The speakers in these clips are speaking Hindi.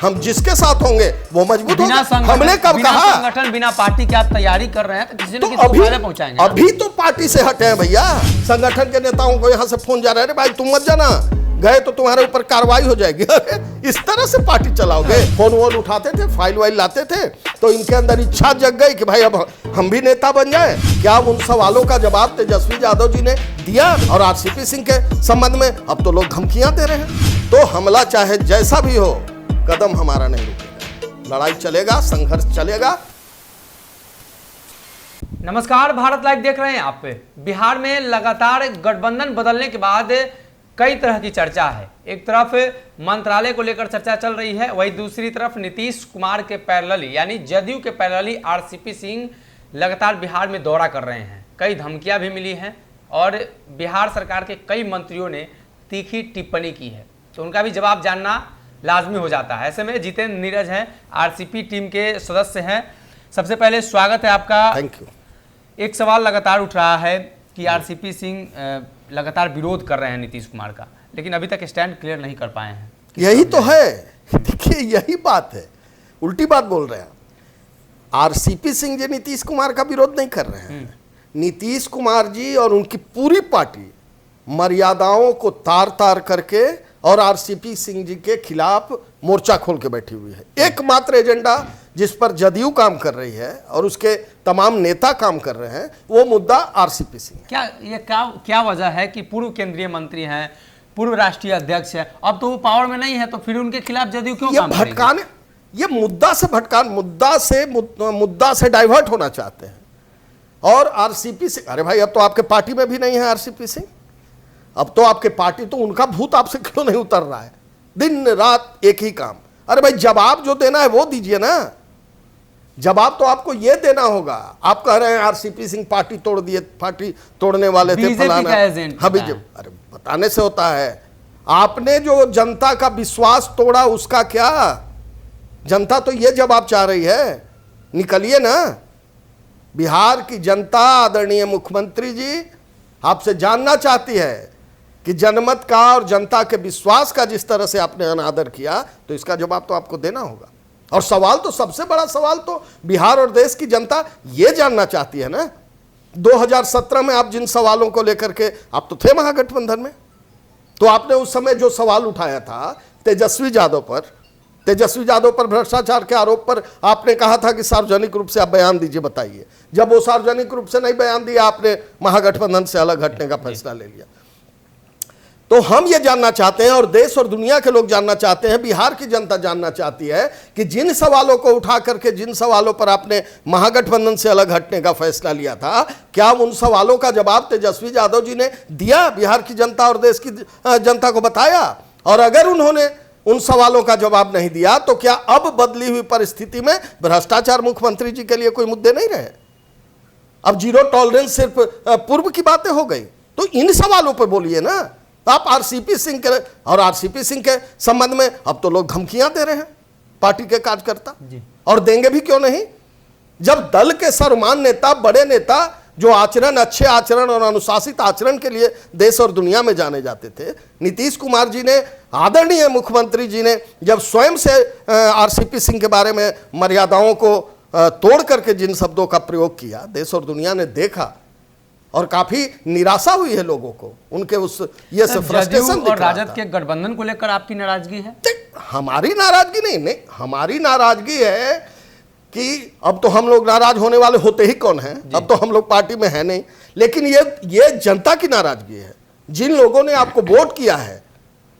हम जिसके साथ होंगे वो मजबूत होंगे। हमने कब बिना कहा संगठन बिना पार्टी के आप तैयारी कर रहे हैं तो किसी न किसी को फायदा पहुंचाएंगे। अभी तो पार्टी से हटे हैं भैया। संगठन के नेताओं को यहाँ से फोन जा रहा है, भाई तुम मत जाना, गए तो तुम्हारे ऊपर कार्रवाई हो जाएगी। इस तरह से पार्टी चलाओगे। फोन वोन उठाते थे, फाइल वाइल लाते थे, तो इनके अंदर इच्छा जग गई कि भाई अब हम भी नेता बन जाए। क्या उन सवालों का जवाब तेजस्वी यादव जी ने दिया? और आरसीपी सिंह के संबंध में अब तो लोग धमकियां दे रहे हैं। तो हमला चाहे जैसा भी हो, कदम हमारा नहीं रुकेगा, लड़ाई चलेगा, संघर्ष चलेगा। नमस्कार, भारत लाइव देख रहे हैं आप। बिहार में लगातार गठबंधन बदलने के बाद कई तरह की चर्चा है। एक तरफ मंत्रालय को लेकर चर्चा चल रही है, वहीं दूसरी तरफ नीतीश कुमार के पैरेलली यानी जदयू के पैरेलली आरसीपी सिंह लगातार बिहार में दौरा कर रहे हैं। कई धमकियां भी मिली हैं और बिहार सरकार के कई मंत्रियों ने तीखी टिप्पणी की है, तो उनका भी जवाब जानना लाजमी हो जाता है। ऐसे में जितेंद्र नीरज हैं, आरसीपी टीम के सदस्य हैं। सबसे पहले स्वागत है आपका। Thank you. एक सवाल लगातार उठ रहा है कि आरसीपी सिंह लगातार विरोध कर रहे हैं नीतीश कुमार का, लेकिन अभी तक स्टैंड क्लियर नहीं कर पाए हैं। यही तो है, देखिए यही बात है, उल्टी बात बोल रहे हैं। आरसीपी सिंह जी नीतीश कुमार का विरोध नहीं कर रहे हैं। नीतीश कुमार जी और उनकी पूरी पार्टी मर्यादाओं को तार तार करके और आरसीपी सिंह जी के खिलाफ मोर्चा खोल के बैठी हुई है। एकमात्र एजेंडा जिस पर जदयू काम कर रही है और उसके तमाम नेता काम कर रहे हैं, वो मुद्दा आरसीपी सिंह है। क्या वजह है कि पूर्व केंद्रीय मंत्री हैं, पूर्व राष्ट्रीय अध्यक्ष हैं, अब तो वो पावर में नहीं है, तो फिर उनके खिलाफ जदयू क्यों काम करेगी? भटकाने, ये मुद्दा से डाइवर्ट होना चाहते हैं। और आरसीपी सिंह, अरे भाई अब तो आपके पार्टी में भी नहीं है आरसीपी सिंह, अब तो आपके पार्टी, तो उनका भूत आपसे क्यों नहीं उतर रहा है? दिन रात एक ही काम। अरे भाई जवाब जो देना है वो दीजिए ना, जवाब तो आपको ये देना होगा। आप कह रहे हैं आरसीपी सिंह पार्टी तोड़ दिए, पार्टी तोड़ने वाले थे, फलाना। अरे बताने से होता है। आपने जो जनता का विश्वास तोड़ा उसका क्या? जनता तो ये जवाब चाह रही है, निकलिए ना। बिहार की जनता आदरणीय मुख्यमंत्री जी आपसे जानना चाहती है कि जनमत का और जनता के विश्वास का जिस तरह से आपने अनादर किया, तो इसका जवाब तो आपको देना होगा। और सवाल तो, सबसे बड़ा सवाल तो बिहार और देश की जनता ये जानना चाहती है ना। 2017 में आप जिन सवालों को लेकर के, आप तो थे महागठबंधन में, तो आपने उस समय जो सवाल उठाया था तेजस्वी यादव पर भ्रष्टाचार के आरोप पर आपने कहा था कि सार्वजनिक रूप से आप बयान दीजिए, बताइए। जब वो सार्वजनिक रूप से नहीं बयान दिया, आपने महागठबंधन से अलग हटने का फैसला ले लिया। तो हम ये जानना चाहते हैं और देश और दुनिया के लोग जानना चाहते हैं, बिहार की जनता जानना चाहती है कि जिन सवालों को उठा करके, जिन सवालों पर आपने महागठबंधन से अलग हटने का फैसला लिया था, क्या उन सवालों का जवाब तेजस्वी यादव जी ने दिया? बिहार की जनता और देश की जनता को बताया? और अगर उन्होंने उन सवालों का जवाब नहीं दिया, तो क्या अब बदली हुई परिस्थिति में भ्रष्टाचार मुख्यमंत्री जी के लिए कोई मुद्दे नहीं रहे? अब जीरो टॉलरेंस सिर्फ पूर्व की बातें हो गई? तो इन सवालों पर बोलिए ना। आप आरसीपी सिंह के और आरसीपी सिंह के संबंध में अब तो लोग धमकियां दे रहे हैं, पार्टी के कार्यकर्ता, और देंगे भी क्यों नहीं? जब दल के सर्वमान्य नेता, बड़े नेता, जो आचरण, अच्छे आचरण और अनुशासित आचरण के लिए देश और दुनिया में जाने जाते थे, नीतीश कुमार जी ने, आदरणीय मुख्यमंत्री जी ने जब स्वयं से आरसीपी सिंह के बारे में मर्यादाओं को तोड़ करके जिन शब्दों का प्रयोग किया, देश और दुनिया ने देखा और काफी निराशा हुई है लोगों को। उनके उस ये फ्रस्ट्रेशन और राजद के गठबंधन को लेकर आपकी नाराजगी है? हमारी नाराजगी नहीं, हमारी नाराजगी है कि अब तो हम लोग नाराज होने वाले होते ही कौन हैं, अब तो हम लोग पार्टी में है नहीं। लेकिन ये जनता की नाराजगी है। जिन लोगों ने आपको वोट किया है,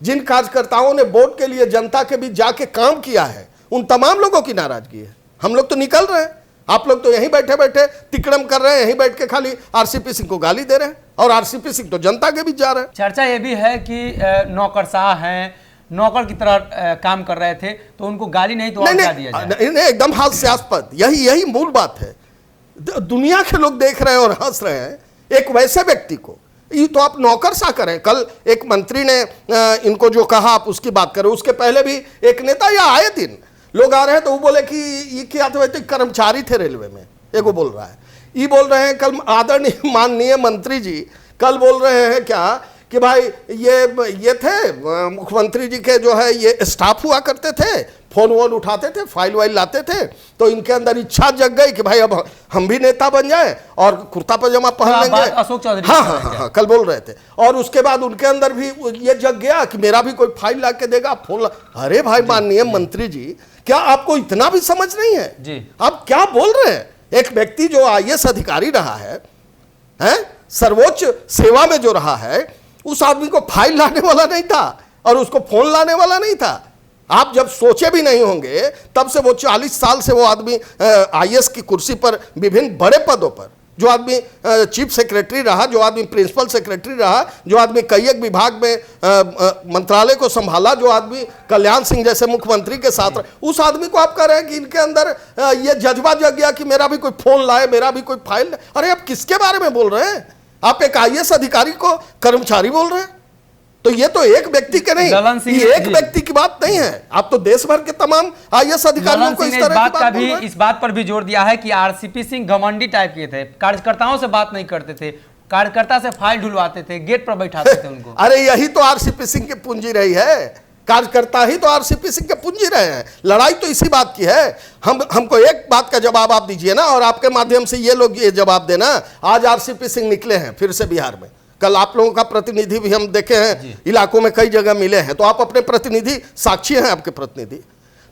जिन कार्यकर्ताओं ने वोट के लिए जनता के बीच जाके काम किया है, उन तमाम लोगों की नाराजगी है। हम लोग तो निकल रहे हैं, आप लोग तो यहीं बैठे बैठे तिकड़म कर रहे हैं, यहीं बैठ के खाली आरसीपी सिंह को गाली दे रहे हैं, और आरसीपी सिंह तो जनता के बीच जा रहे हैं। चर्चा ये भी है कि नौकरशाह हैं, नौकर की तरह काम कर रहे थे, तो उनको गाली नहीं तो और क्या दिया जाए? नहीं, एकदम हास्यास्पद। यही मूल बात है। दुनिया के लोग देख रहे हैं और हंस रहे हैं एक वैसे व्यक्ति को। ये तो आप नौकरशाह करें। कल एक मंत्री ने इनको जो कहा, आप उसकी बात करें। उसके पहले भी एक नेता, या आए दिन लोग आ रहे हैं तो वो बोले कि ये क्या थे, तो कर्मचारी थे रेलवे में, एक वो बोल रहा है। ये बोल रहे हैं कल आदरणीय माननीय मंत्री जी कल बोल रहे हैं क्या कि भाई ये थे मुख्यमंत्री जी के जो है ये स्टाफ हुआ करते थे, फोन वोन उठाते थे, फाइल वाइल लाते थे, तो इनके अंदर इच्छा जग गई कि भाई अब हम भी नेता बन जाए और कुर्ता पजामा पहन लेंगे। अशोक चौधरी हाँ, कल बोल रहे थे। और उसके बाद उनके अंदर भी ये जग गया कि मेरा भी कोई फाइल ला के देगा, फोन अरे भाई माननीय मंत्री जी, क्या आपको इतना भी समझ नहीं है जी? आप क्या बोल रहे हैं? एक व्यक्ति जो IAS अधिकारी रहा है, सर्वोच्च सेवा में जो रहा है, उस आदमी को फाइल लाने वाला नहीं था और उसको फोन लाने वाला नहीं था। आप जब सोचे भी नहीं होंगे तब से वो 40 साल से वो आदमी IAS की कुर्सी पर विभिन्न बड़े पदों पर, जो आदमी चीफ सेक्रेटरी रहा, जो आदमी प्रिंसिपल सेक्रेटरी रहा, जो आदमी कई एक विभाग में मंत्रालय को संभाला, जो आदमी कल्याण सिंह जैसे मुख्यमंत्री के साथ रहा, उस आदमी को आप कह रहे हैं कि इनके अंदर ये जज्बा जग गया कि मेरा भी कोई फोन लाए, मेरा भी कोई फाइल लाए। अरे आप किसके बारे में बोल रहे हैं? आप एक IAS अधिकारी को कर्मचारी बोल रहे हैं? तो ये तो एक व्यक्ति के नहीं, ये एक व्यक्ति की बात नहीं है, आप तो देश भर के तमाम IAS अधिकारियों को इस तरह की बात बोल रहे हैं। इस बात पर भी जोर दिया है कि RCP सिंह घमंडी टाइप के थे, कार्यकर्ताओं से बात नहीं करते थे, कार्यकर्ता से फाइल ढुलवाते थे, गेट पर बैठाते थे उनको। अरे यही तो RCP सिंह की पूंजी रही है, कार्यकर्ता ही तो RCP सिंह के पूंजी रहे हैं। लड़ाई तो इसी बात की है। हमको एक बात का जवाब आप दीजिए ना, और आपके माध्यम से ये लोग ये जवाब देना। आज RCP सिंह निकले हैं फिर से बिहार में, कल आप लोगों का प्रतिनिधि भी हम देखे हैं, इलाकों में कई जगह मिले हैं, तो आप अपने प्रतिनिधि साक्षी हैं, आपके प्रतिनिधि।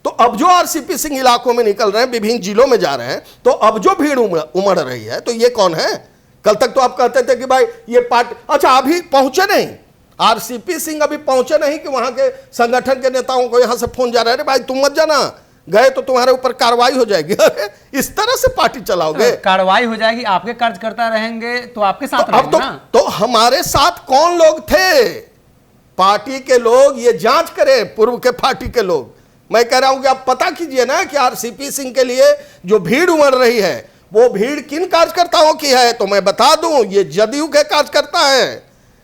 तो अब जो RCP सिंह इलाकों में निकल रहे हैं, विभिन्न जिलों में जा रहे हैं, तो अब जो भीड़ उमड़ रही है, तो ये कौन है? कल तक तो आप कहते थे कि भाई ये पार्टी, अच्छा अभी पहुंचे नहीं, RCP सिंह अभी पहुंचे नहीं कि वहां के संगठन के नेताओं को यहां से फोन जा रहा है, भाई तुम मत जाना, गए तो तुम्हारे ऊपर कार्रवाई हो जाएगी। अरे इस तरह से पार्टी चलाओगे? कार्रवाई हो जाएगी, आपके कार्यकर्ता रहेंगे तो आपके साथ रहेंगे ना। तो हमारे साथ कौन लोग थे? पार्टी के लोग, ये जांच करें, पूर्व के पार्टी के लोग। मैं कह रहा हूं कि आप पता कीजिए ना कि RCP सिंह के लिए जो भीड़ उमड़ रही है, वो भीड़ किन कार्यकर्ताओं की है? तो मैं बता दूं, ये जदयू के कार्यकर्ता हैं,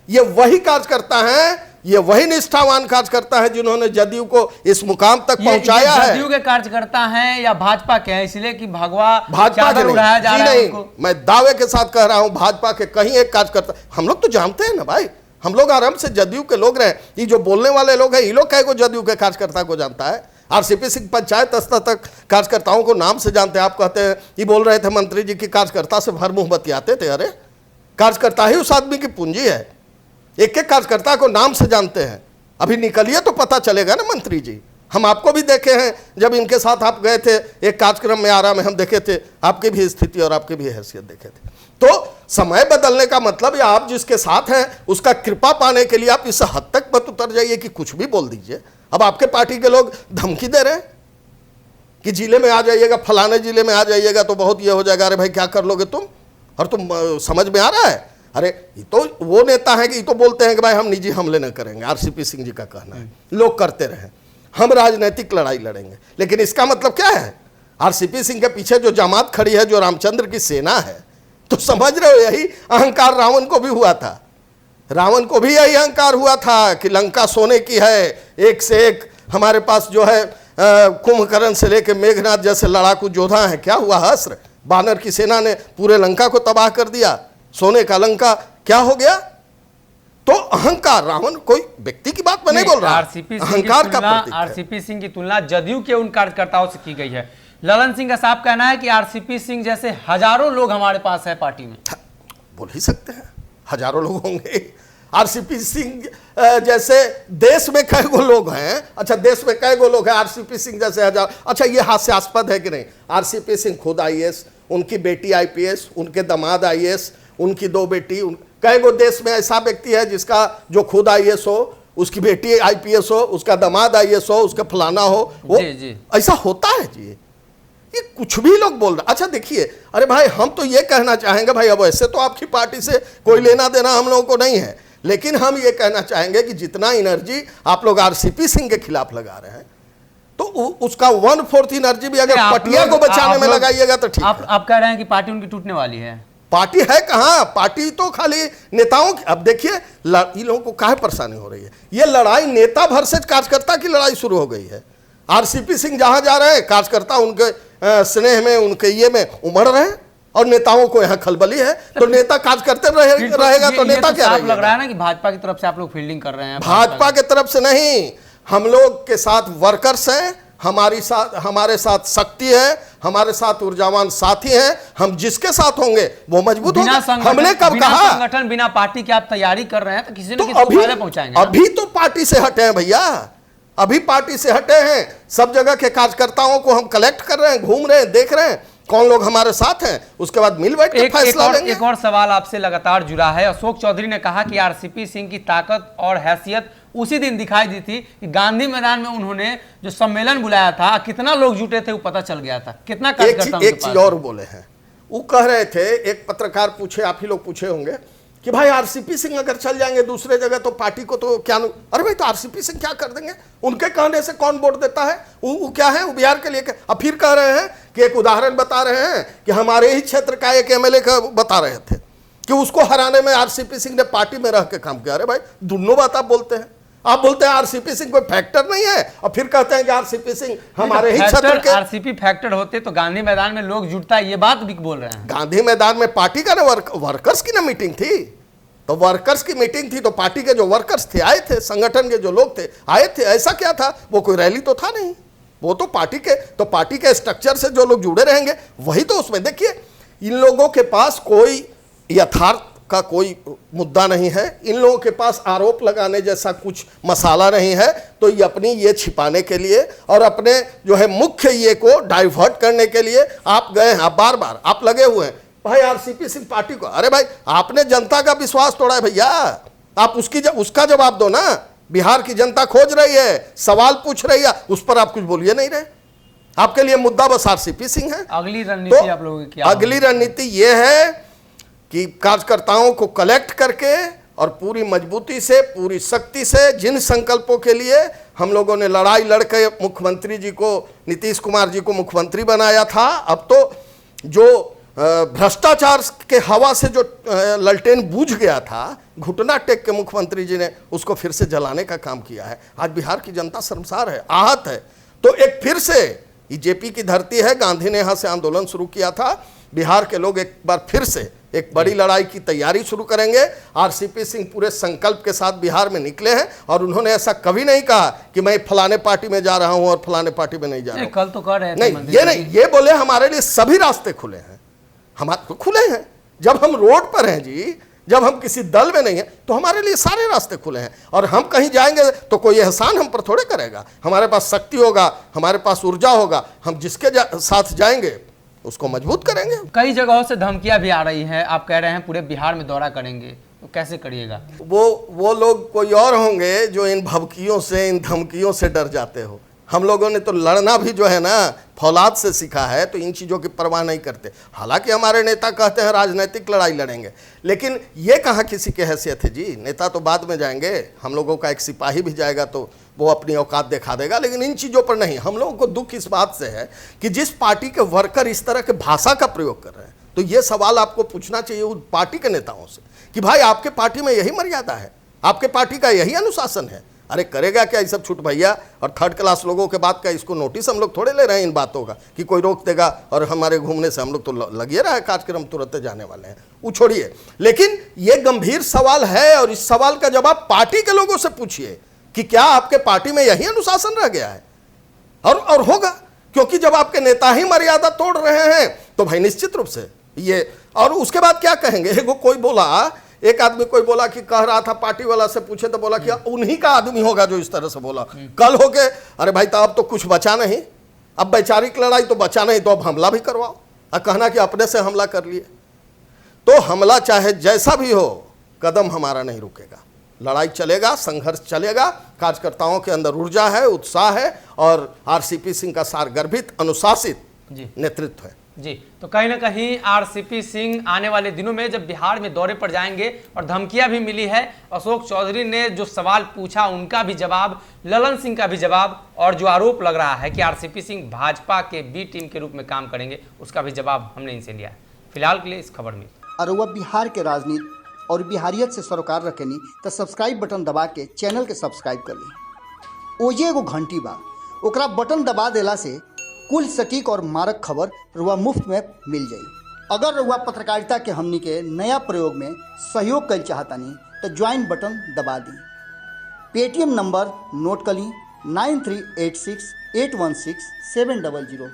ये वही कार्यकर्ता हैं, ये वही निष्ठावान कार्यकर्ता है जिन्होंने जदयू को इस मुकाम तक पहुंचाया है। जदयू के कार्यकर्ता हैं या भाजपा के हैं? इसलिए कि भाजपा के उड़ाया जा रहा है उनको। मैं दावे के साथ कह रहा हूं, भाजपा के कहीं एक कार्यकर्ता, हम लोग तो जानते हैं ना भाई, हम लोग आराम से जदयू के लोग रहे। ये जो बोलने वाले लोग हैं, ये लोग कई को जदयू के कार्यकर्ता को जानता है? RCP सिंह पंचायत स्तर तक कार्यकर्ताओं को नाम से जानते हैं। आप कहते हैं, ये बोल रहे थे मंत्री जी की कार्यकर्ता से भर मुंह बतियाते थे। अरे कार्यकर्ता ही उस आदमी की पूंजी है, एक एक कार्यकर्ता को नाम से जानते हैं। अभी निकलिए तो पता चलेगा ना मंत्री जी। हम आपको भी देखे हैं, जब इनके साथ आप गए थे एक कार्यक्रम में आरा में, हम देखे थे, आपकी भी स्थिति और आपकी भी हैसियत देखे थे। तो समय बदलने का मतलब, या आप जिसके साथ हैं उसका कृपा पाने के लिए आप इस हद तक मत उतर जाइए कि कुछ भी बोल दीजिए। अब आपके पार्टी के लोग धमकी दे रहे हैं कि जिले में आ जाइएगा, फलाने जिले में आ जाइएगा तो बहुत ये हो जाएगा। अरे भाई क्या कर लोगे तुम? और तुम समझ में आ रहा है? अरे ये तो वो नेता है कि ये तो बोलते हैं कि भाई हम निजी हमले न करेंगे। RCP सिंह जी का कहना है, लोग करते रहे, हम राजनीतिक लड़ाई लड़ेंगे। लेकिन इसका मतलब क्या है? RCP सिंह के पीछे जो जमात खड़ी है, जो रामचंद्र की सेना है, तो समझ रहे हो, यही अहंकार रावण को भी हुआ था। रावण को भी यही अहंकार हुआ था कि लंका सोने की है, एक से एक हमारे पास जो है कुंभकर्ण से लेकर मेघनाथ जैसे लड़ाकू योद्धा हैं। क्या हुआ? हस्र बानर की सेना ने पूरे लंका को तबाह कर दिया, सोने का लंका क्या हो गया? तो अहंकार, रावण कोई व्यक्ति की बात मैं नहीं बोल रहा, अहंकार का प्रतीक है। RCP सिंह की तुलना जदयू के उन कार्यकर्ताओं से की गई है। ललन सिंह का साफ कहना है कि RCP सिंह जैसे हजारों लोग हमारे पास है पार्टी में। बोल ही सकते हैं, हजारों लोग होंगे। RCP सिंह जैसे देश में कई गो लोग हैं? अच्छा, देश में कई गो लोग हैं RCP सिंह जैसे हजार? अच्छा, ये हास्यास्पद है कि नहीं? RCP सिंह खुद IAS, उनकी बेटी IPS, उनके दामाद IAS, उनकी 2 बेटी। कई गो देश में ऐसा व्यक्ति है जिसका जो खुद IAS हो, उसकी बेटी IPS हो, उसका दामाद IAS हो, उसका फलाना हो, वो जी। ऐसा होता है जी। ये कुछ भी लोग बोल रहे। अच्छा देखिए, अरे भाई हम तो ये कहना चाहेंगे भाई, अब ऐसे तो आपकी पार्टी से कोई लेना देना हम लोगों को नहीं है, लेकिन हम ये कहना चाहेंगे कि जितना एनर्जी आप लोग RCP सिंह के खिलाफ लगा रहे हैं, तो उसका 1/4 एनर्जी भी अगर पटिया को बचाने में लगाइएगा तो ठीक है। आप कह रहे हैं कि पार्टी उनकी टूटने वाली है? पार्टी है कहां? पार्टी तो खाली नेताओं की। अब देखिए इन लोगों को काहे परेशानी हो रही है? ये लड़ाई नेता वर्सेस कार्यकर्ता की लड़ाई शुरू हो गई है। RCP सिंह जहां जा रहे हैं, कार्यकर्ता उनके स्नेह में, उनके ये में उमड़ रहे हैं। और नेताओं को यहाँ खलबली है, तो नेता काज करते रहेगा तो नेता क्या लग रहा है ना कि भाजपा की तरफ से आप लोग फील्डिंग कर रहे हैं। भाजपा की तरफ से नहीं, हम लोग के साथ वर्कर्स हैं, हमारे साथ शक्ति है, हमारे साथ ऊर्जावान साथी हैं। हम जिसके साथ होंगे वो मजबूत होगा। हमने कब कहा संगठन बिना पार्टी के आप तैयारी कर रहे हैं तो किसी न किसी को फायदा पहुंचाएंगे। अभी तो पार्टी से हटे हैं भैया, अभी पार्टी से हटे हैं। सब जगह के कार्यकर्ताओं को हम कलेक्ट कर रहे हैं, घूम रहे हैं, देख रहे हैं कौन लोग हमारे साथ हैं, उसके बाद मिल बैठ के फैसला लेंगे। एक और सवाल आपसे लगातार जुड़ा है। अशोक चौधरी ने कहा कि आरसीपी सिंह की ताकत और हैसियत उसी दिन दिखाई दी थी कि गांधी मैदान में उन्होंने जो सम्मेलन बुलाया था, कितना लोग जुटे थे वो पता चल गया था, कितना कार्यकर्ता। एक चीज और बोले हैं, वो कह रहे थे, एक पत्रकार पूछे, आप ही लोग पूछे होंगे कि भाई आरसीपी सिंह अगर चल जाएंगे दूसरे जगह तो पार्टी को तो क्या। अरे भाई, तो आरसीपी सिंह क्या कर देंगे? उनके कहने से कौन वोट देता है? वो क्या है, वो बिहार के लिए। अब फिर कह रहे हैं कि एक उदाहरण बता रहे हैं कि हमारे ही क्षेत्र का एक एमएलए का बता रहे थे कि उसको हराने में आरसीपी सिंह ने पार्टी में रह के काम किया। अरे भाई, दोनों बात आप बोलते हैं। आप बोलते हैं आरसीपी सिंह कोई फैक्टर नहीं है, और फिर कहते हैं कि आरसीपी सिंह हमारे ही क्षेत्र के। आरसीपी फैक्टर होते तो गांधी मैदान में लोग जुटता है, ये बात भी बोल रहे हैं। गांधी मैदान में पार्टी का ना वर्कर्स की ना मीटिंग थी, तो वर्कर्स की मीटिंग थी, तो पार्टी के जो वर्कर्स थे आए थे, संगठन के जो लोग थे आए थे। ऐसा क्या था, वो कोई रैली तो था नहीं, वो तो पार्टी के स्ट्रक्चर से जो लोग जुड़े रहेंगे वही तो उसमें। देखिए, इन लोगों के पास कोई यथार्थ का कोई मुद्दा नहीं है, इन लोगों के पास आरोप लगाने जैसा कुछ मसाला नहीं है, तो ये अपनी ये छिपाने के लिए और अपने जो है मुख्य ये को डाइवर्ट करने के लिए आप गए हैं। आप बार आप लगे हुए हैं भाई आरसीपी सिंह पार्टी को। अरे भाई, आपने जनता का विश्वास तोड़ा है भैया, आप उसका जवाब दो ना। बिहार की जनता खोज रही है, सवाल पूछ रही है, उस पर आप कुछ बोलिए नहीं रहे। आपके लिए मुद्दा बस आरसीपी सिंह है। अगली रणनीति आप लोगों की क्या? अगली रणनीति ये है कि कार्यकर्ताओं को कलेक्ट करके और पूरी मजबूती से, पूरी शक्ति से, जिन संकल्पों के लिए हम लोगों ने लड़ाई लड़के मुख्यमंत्री जी को, नीतीश कुमार जी को मुख्यमंत्री बनाया था, अब तो जो भ्रष्टाचार के हवा से जो ललटेन बूझ गया था, घुटना टेक के मुख्यमंत्री जी ने उसको फिर से जलाने का काम किया है। आज बिहार की जनता शर्मसार है, आहत है। तो एक फिर से बीजेपी की धरती है, गांधी ने यहाँ से आंदोलन शुरू किया था, बिहार के लोग एक बार फिर से एक बड़ी लड़ाई की तैयारी शुरू करेंगे। आरसीपी सिंह पूरे संकल्प के साथ बिहार में निकले हैं, और उन्होंने ऐसा कभी नहीं कहा कि मैं फलाने पार्टी में जा रहा हूं और फलाने पार्टी में नहीं जा रहा हूं। कल तो कह रहे थे नहीं, ये बोले हमारे लिए सभी रास्ते खुले हैं, हमारे खुले हैं। जब हम रोड पर हैं जी, जब हम किसी दल में नहीं है, तो हमारे लिए सारे रास्ते खुले हैं। और हम कहीं जाएंगे तो कोई एहसान हम पर थोड़े करेगा। हमारे पास शक्ति होगा, हमारे पास ऊर्जा होगा, हम जिसके साथ जाएंगे उसको मजबूत करेंगे। कई जगहों से धमकियां भी आ रही हैं, आप कह रहे हैं पूरे बिहार में दौरा करेंगे, तो कैसे करिएगा? वो लोग कोई और होंगे जो इन भभकियों से, इन धमकियों से डर जाते हो। हम लोगों ने तो लड़ना भी जो है ना फौलाद से सीखा है, तो इन चीज़ों की परवाह नहीं करते। हालांकि हमारे नेता कहते हैं राजनीतिक लड़ाई लड़ेंगे, लेकिन ये कहाँ किसी की हैसियत है जी। नेता तो बाद में जाएंगे, हम लोगों का एक सिपाही भी जाएगा तो वो अपनी औकात दिखा देगा, लेकिन इन चीज़ों पर नहीं। हम लोगों को दुख इस बात से है कि जिस पार्टी के वर्कर इस तरह के भाषा का प्रयोग कर रहे हैं, तो ये सवाल आपको पूछना चाहिए उन पार्टी के नेताओं से कि भाई आपके पार्टी में यही मर्यादा है, आपके पार्टी का यही अनुशासन है। अरे करेगा क्या ये सब छूट भैया? और थर्ड क्लास लोगों के बात का इसको नोटिस हम लोग थोड़े ले रहे हैं इन बातों का कि कोई रोक देगा और हमारे घूमने से हम लोग तो लगे रहा है कार्यक्रम तुरंत जाने वाले हैं, वो छोड़िए। लेकिन ये गंभीर सवाल है, और इस सवाल का जवाब पार्टी के लोगों से पूछिए कि क्या आपके पार्टी में यही अनुशासन रह गया है? और होगा, क्योंकि जब आपके नेता ही मर्यादा तोड़ रहे हैं तो भाई निश्चित रूप से ये। और उसके बाद क्या कहेंगे? एक आदमी कोई बोला कि कह रहा था, पार्टी वाला से पूछे तो बोला कि उन्हीं का आदमी होगा जो इस तरह से बोला। कल हो के अरे भाई, तो अब तो कुछ बचा नहीं, अब वैचारिक लड़ाई तो बचा नहीं, तो अब हमला भी करवाओ और कहना कि अपने से हमला कर लिए। तो हमला चाहे जैसा भी हो, कदम हमारा नहीं रुकेगा, लड़ाई चलेगा, संघर्ष चलेगा। कार्यकर्ताओं के अंदर ऊर्जा है, उत्साह है, और आरसीपी सिंह का सारगर्भित अनुशासित नेतृत्व है जी। तो कहीं ना कहीं आरसीपी सिंह आने वाले दिनों में जब बिहार में दौरे पर जाएंगे, और धमकियां भी मिली है, अशोक चौधरी ने जो सवाल पूछा उनका भी जवाब, ललन सिंह का भी जवाब, और जो आरोप लग रहा है कि आरसीपी सिंह भाजपा के बी टीम के रूप में काम करेंगे, उसका भी जवाब हमने इनसे लिया है। फिलहाल के लिए इस खबर में अरुआ बिहार के राजनीति और बिहारियत से सरोकार रखेनी तो सब्सक्राइब बटन दबा के चैनल के सब्सक्राइब कर ली। ओजे एगो घंटी बा, ओकरा बटन दबा देला से कुल सटीक और मारक खबर रुआ मुफ्त में मिल जाई। अगर रउआ पत्रकारिता के हमनी के नया प्रयोग में सहयोग कर चाहतनी तो ज्वाइन बटन दबा दी। पेटीएम नंबर नोट कर ली 9386816700।